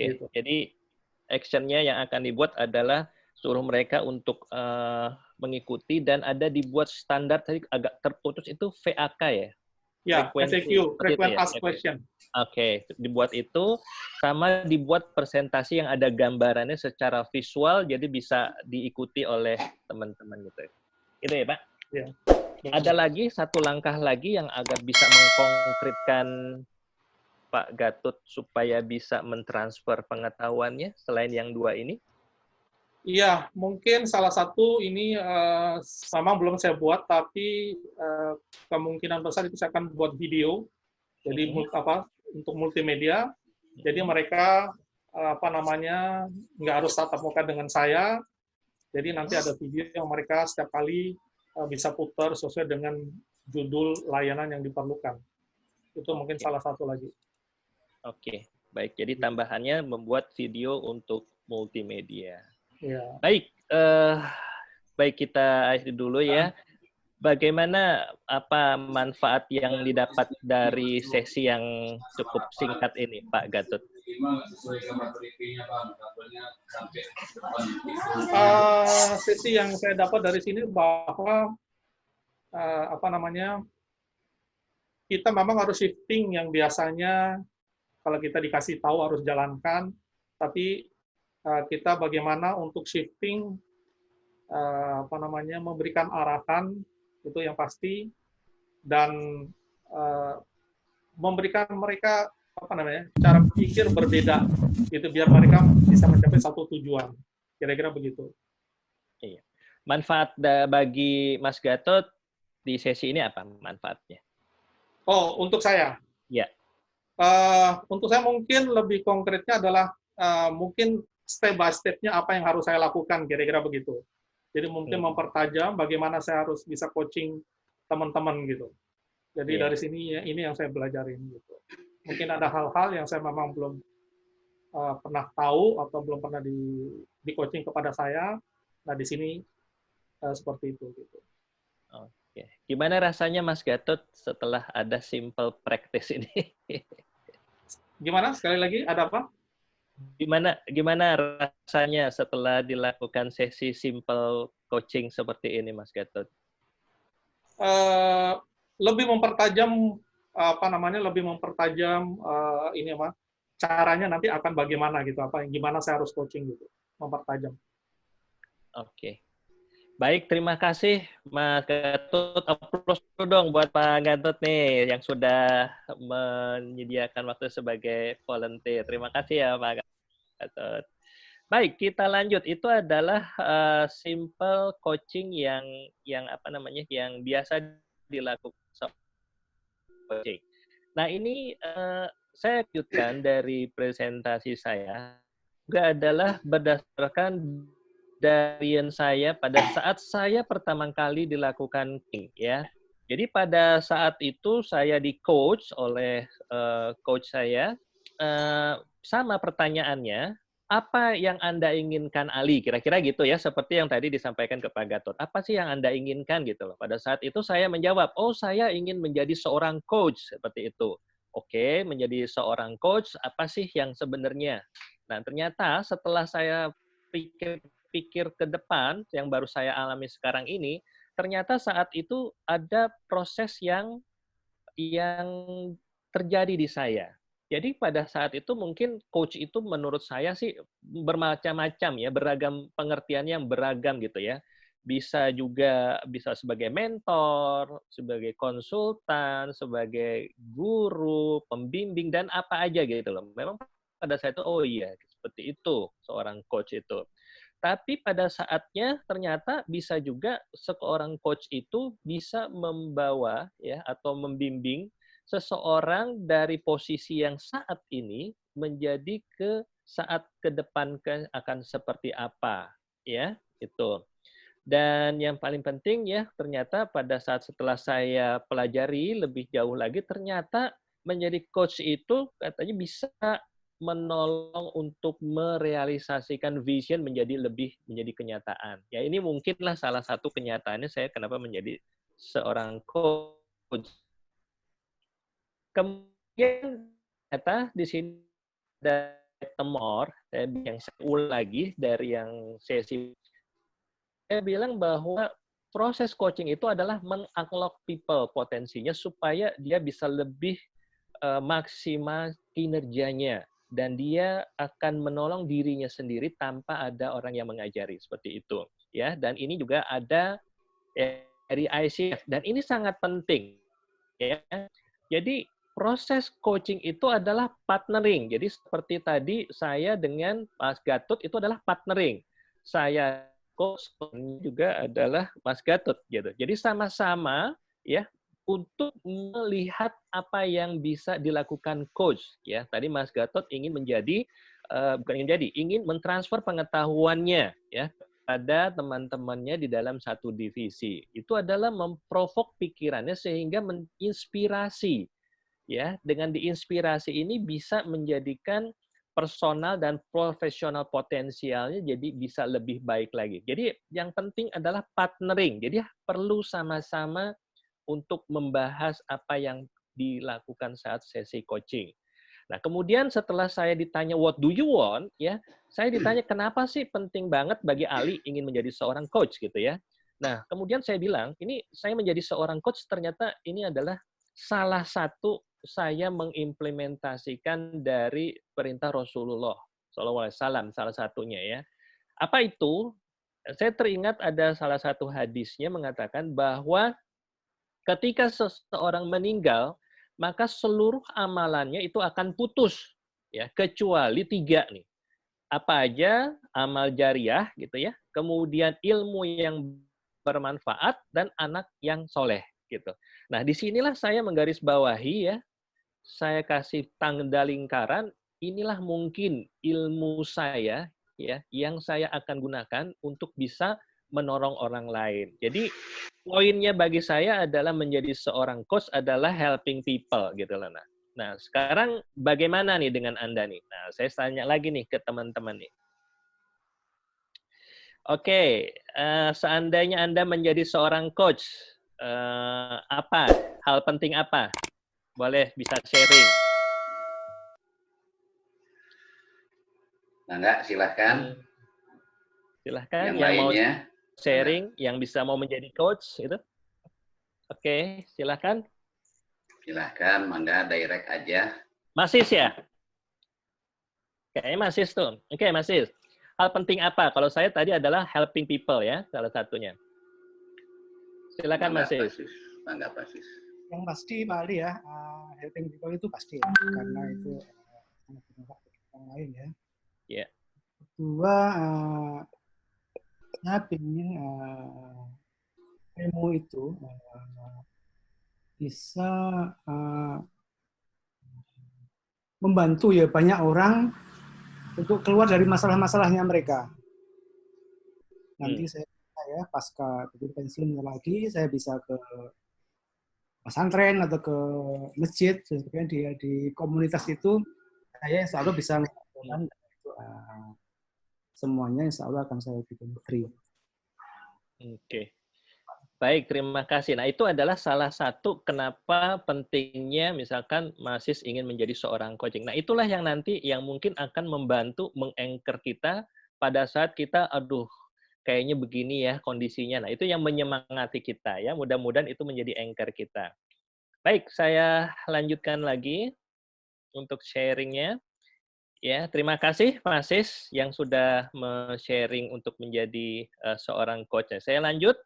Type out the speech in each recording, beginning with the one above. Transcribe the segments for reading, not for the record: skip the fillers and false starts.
Oke. Gitu. Jadi action-nya yang akan dibuat adalah suruh mereka untuk mengikuti dan ada dibuat standar tadi agak terputus itu VAK ya? Ya, Frekuensi FAQ, seperti itu frequent ya? asked question. Oke, dibuat itu sama dibuat presentasi yang ada gambarannya secara visual jadi bisa diikuti oleh teman-teman gitu. Itu ya, Pak? Ya. Ada lagi satu langkah lagi yang agar bisa mengkonkretkan Pak Gatot supaya bisa mentransfer pengetahuannya selain yang dua ini? Iya, mungkin salah satu ini sama belum saya buat, tapi kemungkinan besar itu saya akan buat video. Jadi untuk multimedia. Jadi mereka nggak harus tatap muka dengan saya. Jadi nanti ada video yang mereka setiap kali bisa putar sesuai dengan judul layanan yang diperlukan. Itu mungkin salah satu lagi. Oke, baik. Jadi tambahannya membuat video untuk multimedia. Ya. Baik, baik kita akhiri dulu ya. Bagaimana apa manfaat yang didapat dari sesi yang cukup singkat ini, Pak Gatot? Sesi yang saya dapat dari sini bahwa kita memang harus shifting yang biasanya kalau kita dikasih tahu harus jalankan, tapi kita bagaimana untuk shifting memberikan arahan itu yang pasti dan memberikan mereka cara pikir berbeda itu biar mereka bisa mencapai satu tujuan, kira-kira begitu. Iya. Manfaat bagi Mas Gatot di sesi ini apa manfaatnya? Oh, untuk saya? Ya. Untuk saya mungkin lebih konkretnya adalah mungkin step by step-nya apa yang harus saya lakukan, kira-kira begitu. Jadi mungkin mempertajam bagaimana saya harus bisa coaching teman-teman gitu. Jadi dari sini ini yang saya belajarin gitu. Mungkin ada hal-hal yang saya memang belum pernah tahu atau belum pernah di coaching kepada saya. Nah di sini seperti itu gitu. Oke. Gimana rasanya Mas Gatot setelah ada simple practice ini? Gimana? Sekali lagi ada apa? Gimana rasanya setelah dilakukan sesi simple coaching seperti ini, Mas Gatot? Lebih mempertajam caranya nanti akan bagaimana gitu, gimana saya harus coaching gitu, mempertajam. Oke. Baik, terima kasih Mas Gatot. Aplaus dulu dong buat Pak Gatot nih yang sudah menyediakan waktu sebagai volunteer. Terima kasih ya Pak Gatot. Baik, kita lanjut. Itu adalah simple coaching yang biasa dilakukan coaching. Nah, ini saya lanjutkan dari presentasi saya juga adalah berdasarkan dari saya pada saat saya pertama kali dilakukan coaching ya. Jadi pada saat itu saya di coach oleh coach saya sama pertanyaannya, apa yang Anda inginkan Ali? Kira-kira gitu ya, seperti yang tadi disampaikan ke Pak Gatot. Apa sih yang Anda inginkan gitu loh. Pada saat itu saya menjawab, oh saya ingin menjadi seorang coach seperti itu. Oke, menjadi seorang coach, apa sih yang sebenarnya? Nah, ternyata setelah saya pikir ke depan, yang baru saya alami sekarang ini, ternyata saat itu ada proses yang terjadi di saya. Jadi pada saat itu mungkin coach itu menurut saya sih bermacam-macam ya, beragam pengertian yang beragam gitu ya. Bisa sebagai mentor, sebagai konsultan, sebagai guru, pembimbing dan apa aja gitu loh. Memang pada saat itu oh iya seperti itu seorang coach itu. Tapi pada saatnya ternyata bisa juga seorang coach itu bisa membawa ya atau membimbing seseorang dari posisi yang saat ini menjadi ke saat ke depan akan seperti apa ya itu. Dan yang paling penting ya ternyata pada saat setelah saya pelajari lebih jauh lagi ternyata menjadi coach itu katanya bisa menolong untuk merealisasikan vision menjadi kenyataan. Ya ini mungkinlah salah satu kenyataannya saya kenapa menjadi seorang coach. Kemudian ternyata di sini ada more, yang saya ulang lagi dari yang sesi, saya bilang bahwa proses coaching itu adalah meng-unlock people potensinya supaya dia bisa lebih maksimal kinerjanya dan dia akan menolong dirinya sendiri tanpa ada orang yang mengajari seperti itu ya. Dan ini juga ada dari ICF dan ini sangat penting ya. Jadi proses coaching itu adalah partnering. Jadi seperti tadi saya dengan Mas Gatot itu adalah partnering. Saya coach juga adalah Mas Gatot gitu. Jadi sama-sama ya untuk melihat apa yang bisa dilakukan coach ya. Tadi Mas Gatot ingin menjadi ingin mentransfer pengetahuannya ya pada teman-temannya di dalam satu divisi. Itu adalah memprovok pikirannya sehingga menginspirasi ya. Dengan diinspirasi ini bisa menjadikan personal dan profesional potensialnya jadi bisa lebih baik lagi. Jadi yang penting adalah partnering. Jadi perlu sama-sama untuk membahas apa yang dilakukan saat sesi coaching. Nah, kemudian setelah saya ditanya what do you want, ya, saya ditanya kenapa sih penting banget bagi Ali ingin menjadi seorang coach gitu ya. Nah, kemudian saya bilang, ini saya menjadi seorang coach ternyata ini adalah salah satu saya mengimplementasikan dari perintah Rasulullah SAW salah satunya ya. Apa itu? Saya teringat ada salah satu hadisnya mengatakan bahwa ketika seseorang meninggal, maka seluruh amalannya itu akan putus, ya, kecuali 3 nih. Apa aja? Amal jariah, gitu ya. Kemudian ilmu yang bermanfaat dan anak yang soleh, gitu. Nah, disinilah saya menggarisbawahi ya, saya kasih tanda lingkaran. Inilah mungkin ilmu saya ya, yang saya akan gunakan untuk bisa menolong orang lain. Jadi poinnya bagi saya adalah menjadi seorang coach adalah helping people gitu loh. Nah, sekarang bagaimana nih dengan Anda nih? Nah, saya tanya lagi nih ke teman-teman nih. Oke, seandainya Anda menjadi seorang coach, apa hal penting apa? Boleh bisa sharing. Nah, enggak, silahkan. Silahkan yang lainnya mau sharing, yang bisa mau menjadi coach itu. Oke, silahkan. Silahkan, mangga direct aja. Masis ya? Kayaknya Masis tuh. Oke, Masis. Hal penting apa? Kalau saya tadi adalah helping people ya, salah satunya. Silakan Masis. Mangga Pasis. Yang pasti Pak Ali ya, helping people itu pasti ya, karena itu sangat bermanfaat bagi orang lain ya. Iya. Kedua, saya ingin ilmu itu bisa membantu ya banyak orang untuk keluar dari masalah-masalahnya mereka. Nanti saya pasca pensiun lagi, saya bisa ke pesantren atau ke masjid, sebagainya di komunitas itu, saya insya Allah bisa melakukan semuanya, insya Allah akan saya bikin free. Oke. Baik, terima kasih. Nah, itu adalah salah satu kenapa pentingnya misalkan Masis ingin menjadi seorang coaching. Nah, itulah yang nanti yang mungkin akan membantu meng-anchor kita pada saat kita, aduh, kayaknya begini ya kondisinya. Nah, itu yang menyemangati kita ya. Mudah-mudahan itu menjadi anchor kita. Baik, saya lanjutkan lagi untuk sharingnya. Ya, terima kasih Masis yang sudah sharing untuk menjadi seorang coach. Saya lanjut.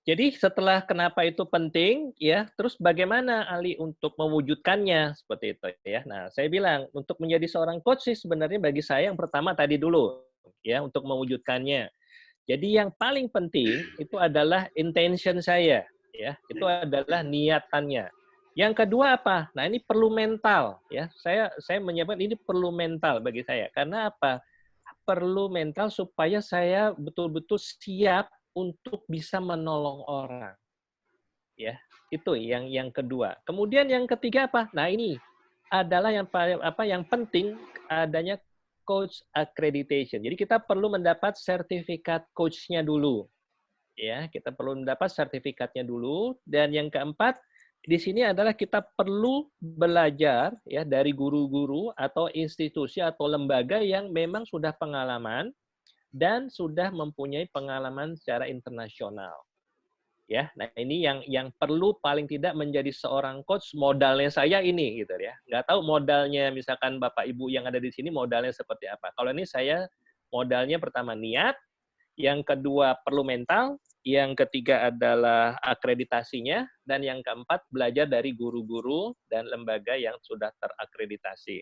Jadi setelah kenapa itu penting, ya, terus bagaimana Ali untuk mewujudkannya seperti itu ya. Nah, saya bilang untuk menjadi seorang coach sih sebenarnya bagi saya yang pertama tadi dulu, ya, untuk mewujudkannya. Jadi yang paling penting itu adalah intention saya, ya, itu adalah niatannya. Yang kedua apa? Nah, ini perlu mental, ya. Saya menyebut ini perlu mental bagi saya. Karena apa? Perlu mental supaya saya betul-betul siap untuk bisa menolong orang, ya, itu yang kedua. Kemudian yang ketiga apa? Nah ini adalah yang penting adanya coach accreditation. Jadi kita perlu mendapat sertifikat coachnya dulu, ya, kita perlu mendapat sertifikatnya dulu. Dan yang keempat di sini adalah kita perlu belajar ya dari guru-guru atau institusi atau lembaga yang memang sudah pengalaman dan sudah mempunyai pengalaman secara internasional. Ya, nah ini yang perlu paling tidak menjadi seorang coach, modalnya saya ini gitu ya. Nggak tahu modalnya misalkan Bapak Ibu yang ada di sini modalnya seperti apa. Kalau ini saya modalnya pertama niat, yang kedua perlu mental, yang ketiga adalah akreditasinya, dan yang keempat belajar dari guru-guru dan lembaga yang sudah terakreditasi.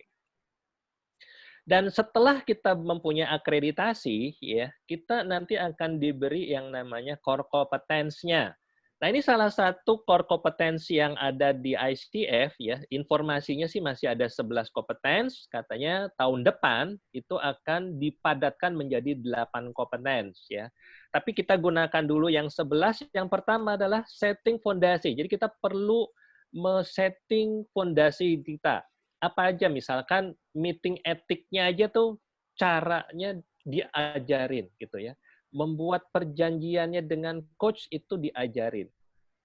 Dan setelah kita mempunyai akreditasi, ya, kita nanti akan diberi yang namanya core competence-nya. Nah, ini salah satu core kompetensi yang ada di ICF, ya. Informasinya sih masih ada 11 competence, katanya tahun depan itu akan dipadatkan menjadi 8 competence, ya. Tapi kita gunakan dulu yang 11. Yang pertama adalah setting fondasi. Jadi kita perlu men-setting fondasi kita. Apa aja, misalkan meeting etiknya aja tuh caranya diajarin gitu ya. Membuat perjanjiannya dengan coach itu diajarin.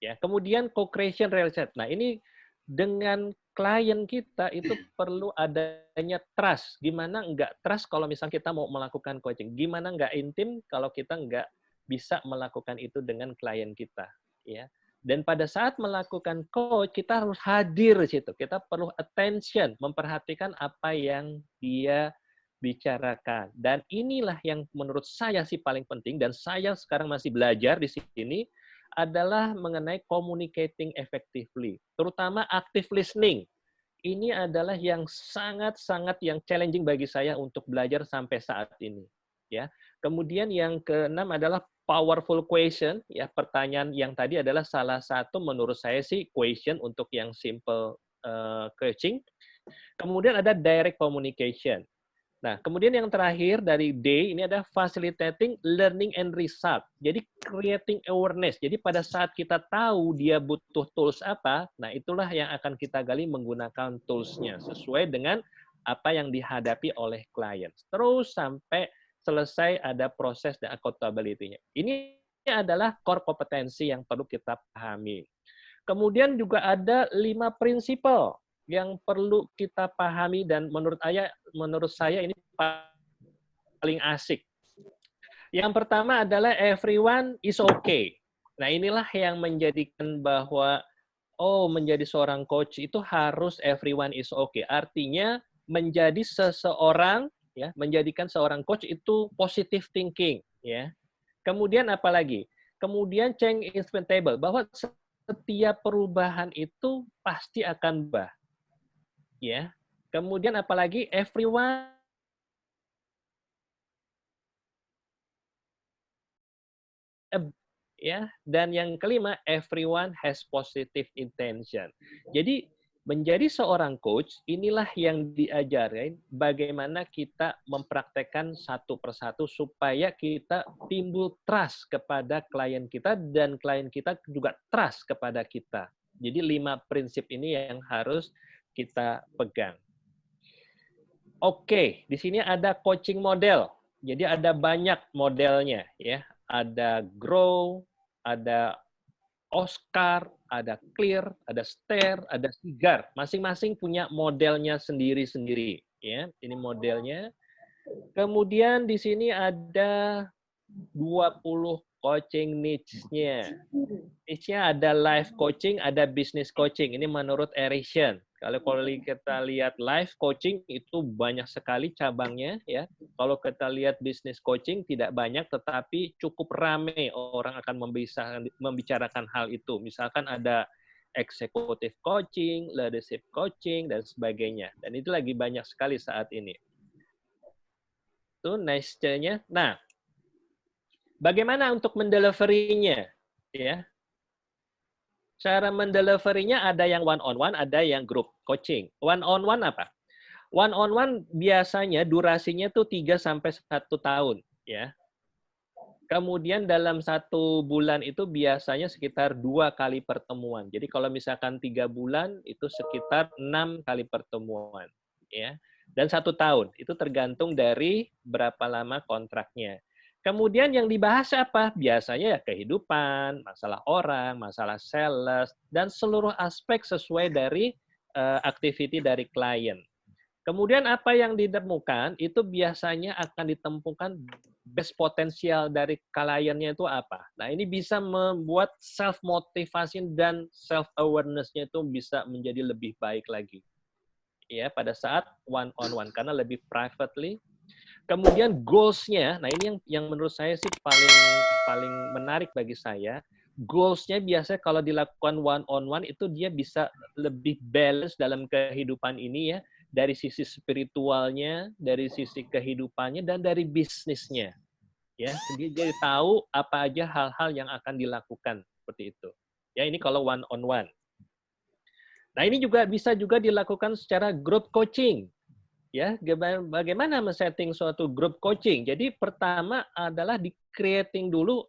Ya, kemudian co-creation relationship. Nah, ini dengan klien kita itu perlu adanya trust. Gimana nggak trust kalau misalnya kita mau melakukan coaching? Gimana nggak intim kalau kita nggak bisa melakukan itu dengan klien kita, ya. Dan pada saat melakukan coach, kita harus hadir di situ. Kita perlu attention, memperhatikan apa yang dia bicarakan. Dan inilah yang menurut saya sih paling penting, dan saya sekarang masih belajar di sini, adalah mengenai communicating effectively. Terutama active listening. Ini adalah yang sangat-sangat yang challenging bagi saya untuk belajar sampai saat ini. Ya. Kemudian yang keenam adalah powerful question, ya, pertanyaan yang tadi adalah salah satu menurut saya sih question untuk yang simple coaching. Kemudian ada direct communication. Nah, kemudian yang terakhir dari D ini ada facilitating learning and result. Jadi creating awareness. Jadi pada saat kita tahu dia butuh tools apa, nah itulah yang akan kita gali menggunakan toolsnya sesuai dengan apa yang dihadapi oleh klien. Terus sampai selesai ada proses dan accountability-nya. Ini adalah core kompetensi yang perlu kita pahami. Kemudian juga ada 5 prinsipal yang perlu kita pahami dan menurut saya ini paling asik. Yang pertama adalah everyone is okay. Nah, inilah yang menjadikan bahwa menjadi seorang coach itu harus everyone is okay. Artinya menjadi seseorang, ya, menjadikan seorang coach itu positive thinking, ya. Kemudian apa lagi? Kemudian change is inevitable, bahwa setiap perubahan itu pasti akan berubah, ya. Kemudian apalagi everyone ya, dan yang kelima everyone has positive intention. Jadi menjadi seorang coach, inilah yang diajarin bagaimana kita mempraktekkan satu persatu supaya kita timbul trust kepada klien kita dan klien kita juga trust kepada kita. Jadi 5 prinsip ini yang harus kita pegang. Oke, di sini ada coaching model. Jadi ada banyak modelnya, ya. Ada Grow, ada Oscar, ada Clear, ada Stare, ada Sigar. Masing-masing punya modelnya sendiri-sendiri, ya. Ini modelnya. Kemudian di sini ada 20 coaching niche-nya. Niche-nya ada life coaching, ada business coaching. Ini menurut Erickson. Kalau kita lihat life coaching itu banyak sekali cabangnya, ya. Kalau kita lihat business coaching tidak banyak, tetapi cukup ramai orang akan membicarakan hal itu. Misalkan ada executive coaching, leadership coaching, dan sebagainya. Dan itu lagi banyak sekali saat ini. Itu niche-nya. Nah, bagaimana untuk mendelivery-nya, ya? Cara mendelivery-nya ada yang one-on-one, ada yang group coaching. One-on-one apa? One-on-one biasanya durasinya tuh 3-1 tahun, ya. Kemudian dalam 1 bulan itu biasanya sekitar 2 kali pertemuan. Jadi kalau misalkan 3 bulan itu sekitar 6 kali pertemuan, ya. Dan 1 tahun itu tergantung dari berapa lama kontraknya. Kemudian yang dibahas apa? Biasanya ya kehidupan, masalah orang, masalah sales, dan seluruh aspek sesuai dari activity dari klien. Kemudian apa yang ditemukan itu biasanya akan ditemukan best potensial dari kliennya itu apa. Nah, ini bisa membuat self motivasi dan self awareness-nya itu bisa menjadi lebih baik lagi. Ya, pada saat one on one karena lebih privately. Kemudian goals-nya, nah ini yang menurut saya sih paling menarik bagi saya. Goals-nya biasanya kalau dilakukan one on one itu dia bisa lebih balance dalam kehidupan ini ya, dari sisi spiritualnya, dari sisi kehidupannya, dan dari bisnisnya. Ya, dia jadi tahu apa aja hal-hal yang akan dilakukan seperti itu. Ya, ini kalau one on one. Nah, ini juga bisa juga dilakukan secara group coaching. Ya, bagaimana men-setting suatu group coaching? Jadi pertama adalah di-creating dulu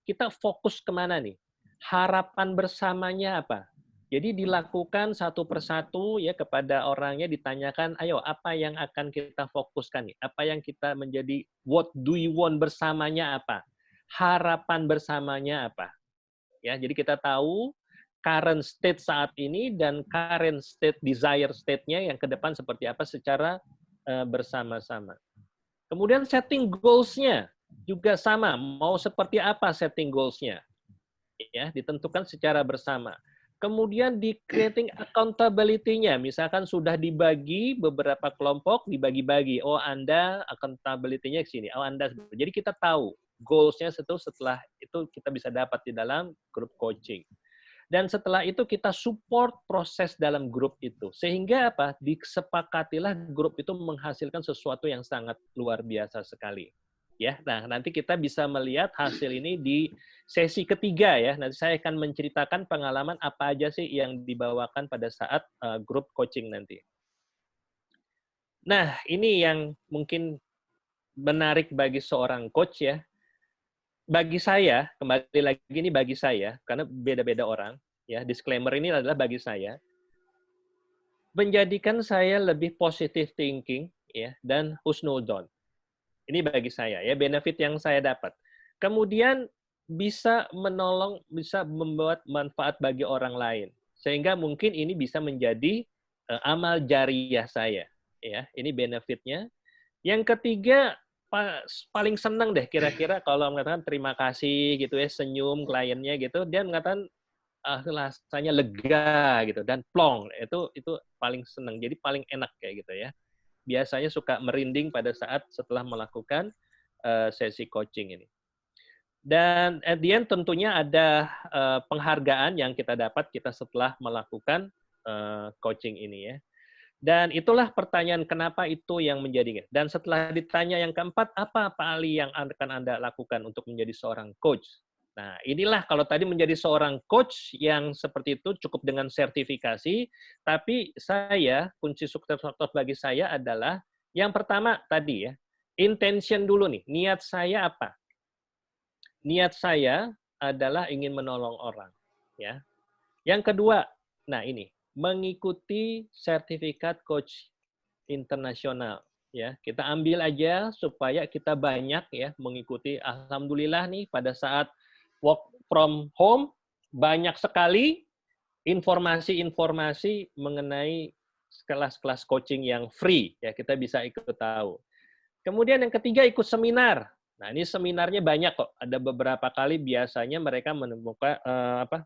kita fokus kemana nih? Harapan bersamanya apa? Jadi dilakukan satu persatu ya kepada orangnya ditanyakan, ayo apa yang akan kita fokuskan nih? Apa yang kita menjadi what do you want bersamanya apa? Harapan bersamanya apa? Ya, jadi kita tahu current state saat ini dan current state desire state-nya yang ke depan seperti apa secara bersama-sama. Kemudian setting goals-nya juga sama, mau seperti apa setting goals-nya. Ya, ditentukan secara bersama. Kemudian di creating accountability-nya, misalkan sudah dibagi beberapa kelompok, dibagi-bagi. Oh, Anda accountability-nya ke sini. Oh, Anda. Jadi kita tahu goals-nya setelah itu kita bisa dapat di dalam group coaching. Dan setelah itu kita support proses dalam grup itu. Sehingga apa? Disepakatilah grup itu menghasilkan sesuatu yang sangat luar biasa sekali. Ya, nah nanti kita bisa melihat hasil ini di sesi ketiga ya. Nanti saya akan menceritakan pengalaman apa aja sih yang dibawakan pada saat grup coaching nanti. Nah, ini yang mungkin menarik bagi seorang coach ya. Bagi saya, kembali lagi ini bagi saya, karena beda-beda orang, ya disclaimer ini adalah bagi saya, menjadikan saya lebih positive thinking, ya dan husnuzon. Ini bagi saya, ya benefit yang saya dapat. Kemudian bisa menolong, bisa membuat manfaat bagi orang lain, sehingga mungkin ini bisa menjadi amal jariah saya, ya ini benefitnya. Yang ketiga paling senang deh kira-kira kalau mengatakan terima kasih gitu ya, senyum kliennya gitu, dia mengatakan rasanya lega gitu dan plong, itu paling senang, jadi paling enak kayak gitu ya. Biasanya suka merinding pada saat setelah melakukan sesi coaching ini. Dan at the end tentunya ada penghargaan yang kita dapat kita setelah melakukan coaching ini ya. Dan itulah pertanyaan kenapa itu yang menjadinya. Dan setelah ditanya yang keempat, apa Pak Ali yang akan Anda lakukan untuk menjadi seorang coach? Nah, inilah kalau tadi menjadi seorang coach yang seperti itu cukup dengan sertifikasi, tapi saya, kunci sukses bagi saya adalah yang pertama tadi ya, intention dulu nih, niat saya apa? Niat saya adalah ingin menolong orang. Ya. Yang kedua, nah ini, mengikuti sertifikat coach internasional ya. Kita ambil aja supaya kita banyak ya mengikuti. Alhamdulillah nih pada saat work from home banyak sekali informasi-informasi mengenai kelas-kelas coaching yang free ya, kita bisa ikut tahu. Kemudian yang ketiga ikut seminar. Nah, ini seminarnya banyak kok. Ada beberapa kali biasanya mereka menemukan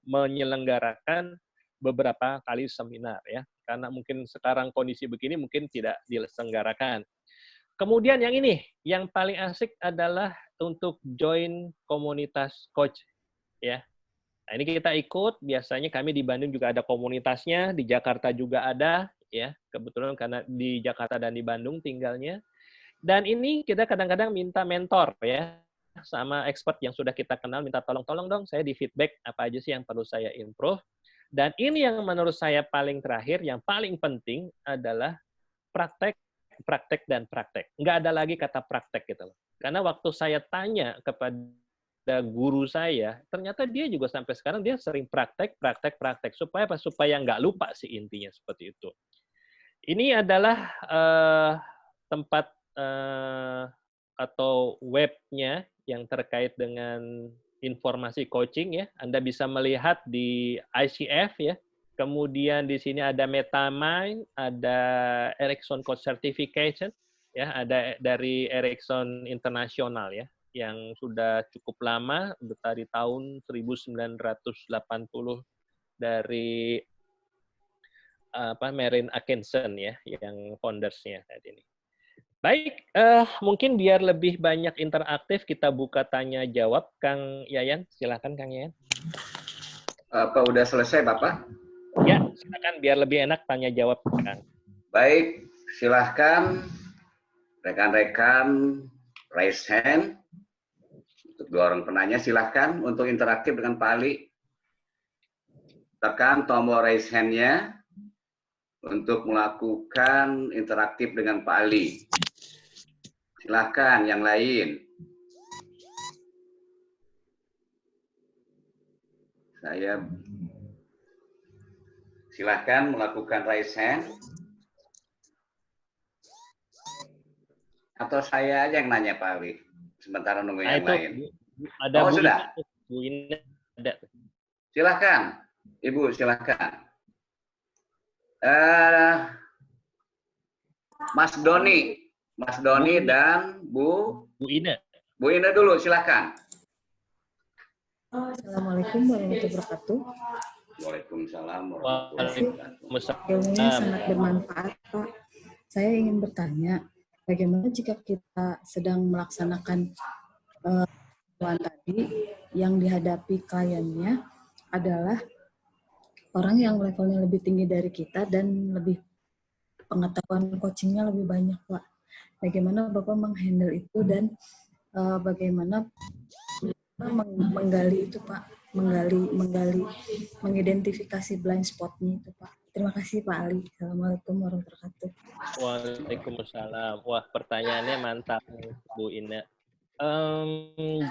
menyelenggarakan beberapa kali seminar ya, karena mungkin sekarang kondisi begini mungkin tidak diselenggarakan. Kemudian yang ini, yang paling asik adalah untuk join komunitas coach ya. Nah, ini kita ikut, biasanya kami di Bandung juga ada komunitasnya, di Jakarta juga ada ya, kebetulan karena di Jakarta dan di Bandung tinggalnya. Dan ini kita kadang-kadang minta mentor ya, sama expert yang sudah kita kenal, minta tolong dong, saya di feedback apa aja sih yang perlu saya improve. Dan ini yang menurut saya paling terakhir, yang paling penting adalah praktek, praktek, dan praktek. Nggak ada lagi kata praktek gitu loh. Karena waktu saya tanya kepada guru saya, ternyata dia juga sampai sekarang dia sering praktek. Supaya apa? Supaya nggak lupa sih intinya seperti itu. Ini adalah tempat atau webnya yang terkait dengan informasi coaching ya. Anda bisa melihat di ICF ya. Kemudian di sini ada MetaMind, ada Ericsson Coach Certification, ya, ada dari Ericsson Internasional ya, yang sudah cukup lama, dari tahun 1980 dari Marin Atkinson ya, yang foundersnya saat ini. Baik, mungkin biar lebih banyak interaktif, kita buka tanya jawab. Kang Yayan, silakan Kang Yayan. Apa udah selesai Bapak? Ya, silakan biar lebih enak tanya jawab, Kang. Baik, silahkan rekan-rekan raise hand. Untuk 2 orang penanya silahkan untuk interaktif dengan Pak Ali. Tekan tombol raise hand-nya untuk melakukan interaktif dengan Pak Ali. Silahkan yang lain. Silahkan melakukan raise hand. Atau saya aja yang nanya Pak Ali. Sementara nunggu yang lain. Ada Bu sudah. Bu Ina ada. Silahkan, Ibu silahkan. Mas Doni dan Bu Ina. Bu Ina dulu, silahkan. Assalamualaikum warahmatullahi wabarakatuh. Waalaikumsalam warahmatullahi wabarakatuh. Ilmunya sangat bermanfaat, Pak. Saya ingin bertanya, bagaimana jika kita sedang melaksanakan tadi yang dihadapi kliennya adalah orang yang levelnya lebih tinggi dari kita dan lebih pengetahuan coachingnya lebih banyak, Pak. Bagaimana Bapak menghandle itu dan bagaimana menggali itu, Pak, mengidentifikasi blind spot-nya itu, Pak. Terima kasih Pak Ali. Assalamualaikum warahmatullahi wabarakatuh. Waalaikumsalam. Wah, pertanyaannya mantap, Bu Ina.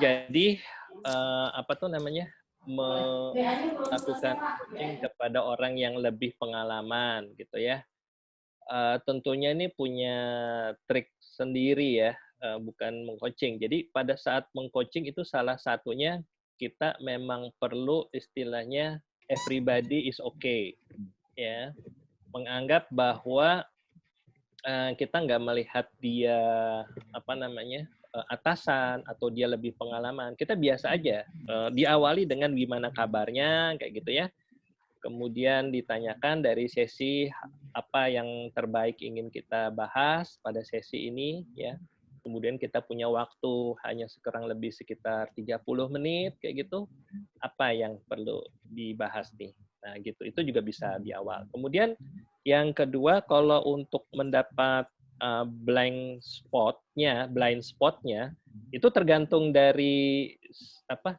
Jadi apa tuh namanya, melakukan coaching kepada orang yang lebih pengalaman gitu ya. Tentunya ini punya trik sendiri ya, bukan mengcoaching. Jadi pada saat mengcoaching itu salah satunya kita memang perlu istilahnya everybody is okay ya, menganggap bahwa kita nggak melihat dia apa namanya atasan atau dia lebih pengalaman. Kita biasa aja, diawali dengan gimana kabarnya kayak gitu ya. Kemudian ditanyakan dari sesi apa yang terbaik ingin kita bahas pada sesi ini ya. Kemudian kita punya waktu hanya kurang lebih sekitar 30 menit kayak gitu. Apa yang perlu dibahas nih? Nah, gitu. Itu juga bisa di awal. Kemudian yang kedua, kalau untuk mendapat blind spotnya itu tergantung dari apa?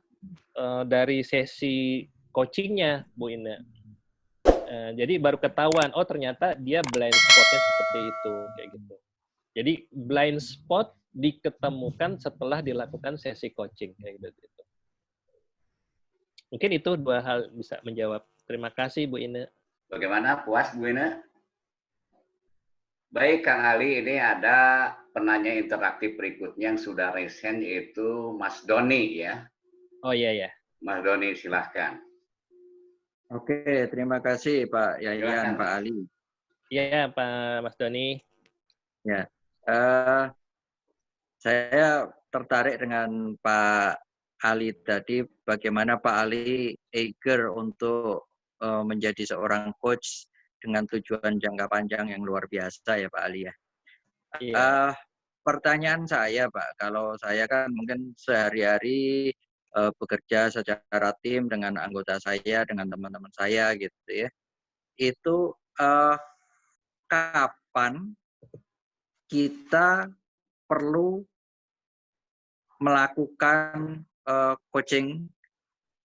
Dari sesi coachingnya, Bu Ina. Jadi baru ketahuan, oh ternyata dia blind spotnya seperti itu, kayak gitu. Jadi blind spot diketemukan setelah dilakukan sesi coaching, kayak gitu. Mungkin itu 2 hal bisa menjawab. Terima kasih Bu Ina. Bagaimana, puas Bu Ina? Baik Kang Ali, ini ada penanya interaktif berikutnya yang sudah raise hand, yaitu Mas Doni ya. Oh iya ya. Mas Doni silahkan. Oke, terima kasih Pak Yayan, Pak Ali. Iya Pak Mas Doni. Ya, saya tertarik dengan Pak Ali tadi, bagaimana Pak Ali eager untuk menjadi seorang coach dengan tujuan jangka panjang yang luar biasa ya Pak Ali ya. Iya. Pertanyaan saya Pak, kalau saya kan mungkin sehari-hari bekerja secara tim dengan anggota saya, dengan teman-teman saya gitu ya. Itu kapan kita perlu melakukan coaching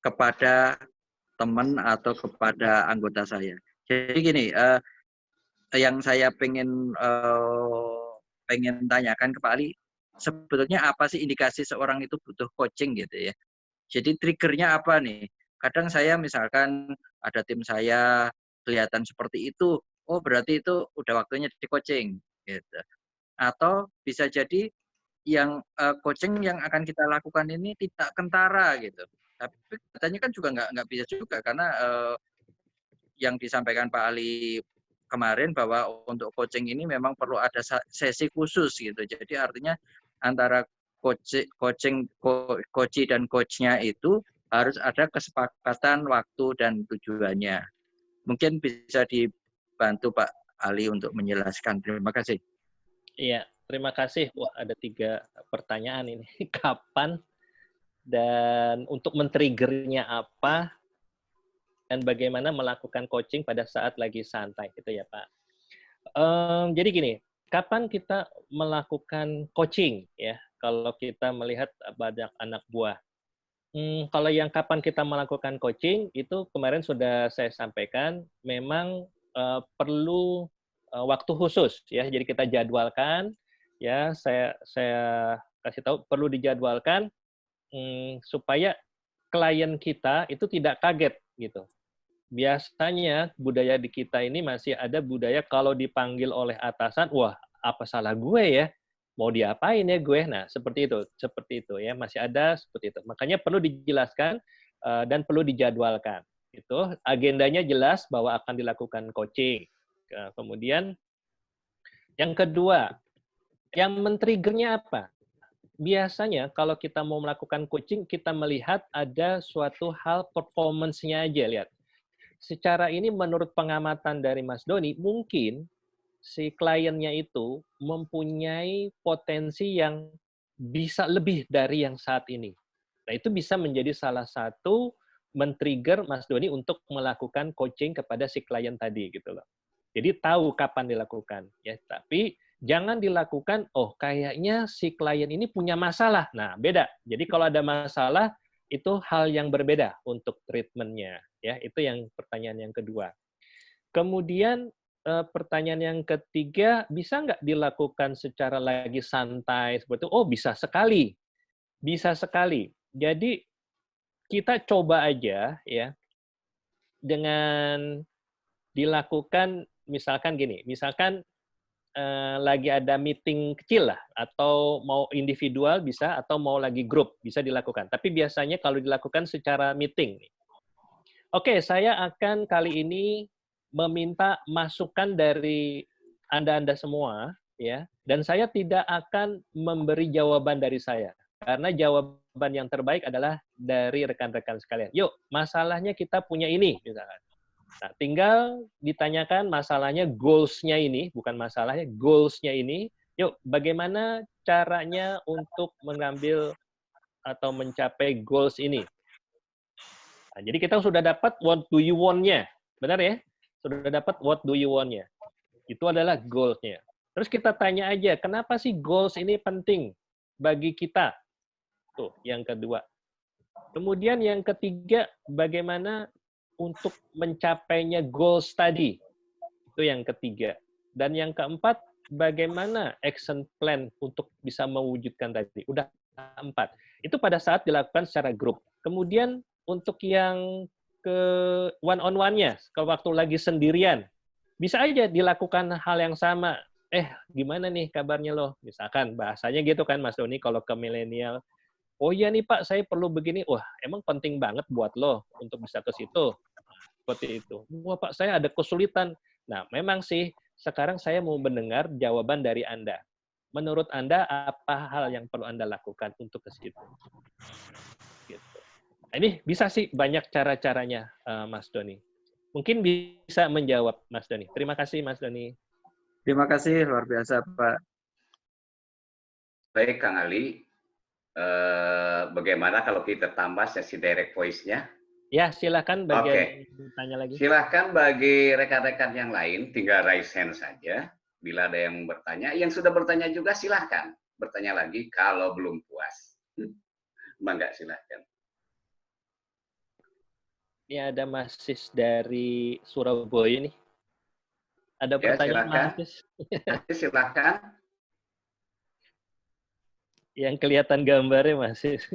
kepada teman atau kepada anggota saya. Jadi gini, yang saya pengen tanyakan ke Pak Ali, sebetulnya apa sih indikasi seorang itu butuh coaching gitu ya? Jadi triggernya apa nih? Kadang saya misalkan ada tim saya kelihatan seperti itu, oh berarti itu udah waktunya di coaching gitu. Atau bisa jadi coaching yang akan kita lakukan ini tidak kentara gitu. Tapi katanya kan juga nggak bisa juga karena yang disampaikan Pak Ali kemarin bahwa untuk coaching ini memang perlu ada sesi khusus gitu. Jadi artinya antara coach dan coachnya itu harus ada kesepakatan waktu dan tujuannya. Mungkin bisa dibantu Pak Ali untuk menjelaskan. Terima kasih. Iya, terima kasih. Wah, ada 3 pertanyaan ini. Kapan dan untuk men-triggernya apa dan bagaimana melakukan coaching pada saat lagi santai gitu ya Pak. Jadi gini, kapan kita melakukan coaching ya? Kalau kita melihat banyak anak buah. Kalau yang kapan kita melakukan coaching itu kemarin sudah saya sampaikan, memang perlu waktu khusus ya. Jadi kita jadwalkan ya. Saya kasih tahu perlu dijadwalkan supaya klien kita itu tidak kaget gitu. Biasanya budaya di kita ini masih ada budaya kalau dipanggil oleh atasan, wah apa salah gue ya? Mau diapain ya gue? Nah, seperti itu ya, masih ada seperti itu. Makanya perlu dijelaskan dan perlu dijadwalkan. Itu agendanya jelas bahwa akan dilakukan coaching. Kemudian yang kedua, yang men-triggernya apa? Biasanya kalau kita mau melakukan coaching, kita melihat ada suatu hal performance-nya aja, lihat. Secara ini menurut pengamatan dari Mas Doni, mungkin si kliennya itu mempunyai potensi yang bisa lebih dari yang saat ini. Nah, itu bisa menjadi salah satu men-trigger Mas Doni untuk melakukan coaching kepada si klien tadi gitu loh. Jadi tahu kapan dilakukan ya, tapi jangan dilakukan kayaknya si klien ini punya masalah. Nah, beda. Jadi kalau ada masalah itu hal yang berbeda untuk treatment-nya ya. Itu yang pertanyaan yang kedua. Kemudian pertanyaan yang ketiga, bisa nggak dilakukan secara lagi santai seperti itu? Oh, bisa sekali. Bisa sekali. Jadi kita coba aja ya dengan dilakukan misalkan gini, misalkan lagi ada meeting kecil lah, atau mau individual bisa, atau mau lagi grup, bisa dilakukan. Tapi biasanya kalau dilakukan secara meeting. Oke, saya akan kali ini meminta masukan dari Anda semua, ya, dan saya tidak akan memberi jawaban dari saya, karena jawaban yang terbaik adalah dari rekan-rekan sekalian. Yuk, masalahnya kita punya ini, misalkan. Nah, tinggal ditanyakan masalahnya, goals-nya ini, bukan masalahnya, goals-nya ini. Yuk, bagaimana caranya untuk mengambil atau mencapai goals ini? Nah, jadi kita sudah dapat what do you want-nya. Benar ya? Sudah dapat what do you want-nya. Itu adalah goals-nya. Terus kita tanya aja, kenapa sih goals ini penting bagi kita? Tuh, yang kedua. Kemudian yang ketiga, bagaimana untuk mencapainya goals tadi. Itu yang ketiga. Dan yang keempat, bagaimana action plan untuk bisa mewujudkan tadi. Udah 4. Itu pada saat dilakukan secara grup. Kemudian untuk yang ke one-on-one-nya, kalau waktu lagi sendirian, bisa aja dilakukan hal yang sama. Gimana nih kabarnya lo? Misalkan bahasanya gitu kan Mas Doni, kalau ke milenial. Oh iya nih Pak, saya perlu begini. Wah, emang penting banget buat lo untuk bisa ke situ. Seperti itu. Wah Pak, saya ada kesulitan. Nah, memang sih sekarang saya mau mendengar jawaban dari Anda. Menurut Anda, apa hal yang perlu Anda lakukan untuk ke situ? Gitu. Nah, ini bisa sih banyak cara-caranya, Mas Doni. Mungkin bisa menjawab, Mas Doni. Terima kasih, Mas Doni. Terima kasih, luar biasa, Pak. Baik, Kang Ali. Bagaimana kalau kita tambah sesi direct voice-nya? Ya, silakan bagian tanya lagi. Silakan bagi rekan-rekan yang lain, tinggal raise hand saja. Bila ada yang bertanya, yang sudah bertanya juga silakan bertanya lagi kalau belum puas. Mangga, silakan. Ini ada Mas Sis dari Surabaya nih. Ada pertanyaan, silakan. Mas Sis? Silakan. Yang kelihatan gambarnya, Mas Sis.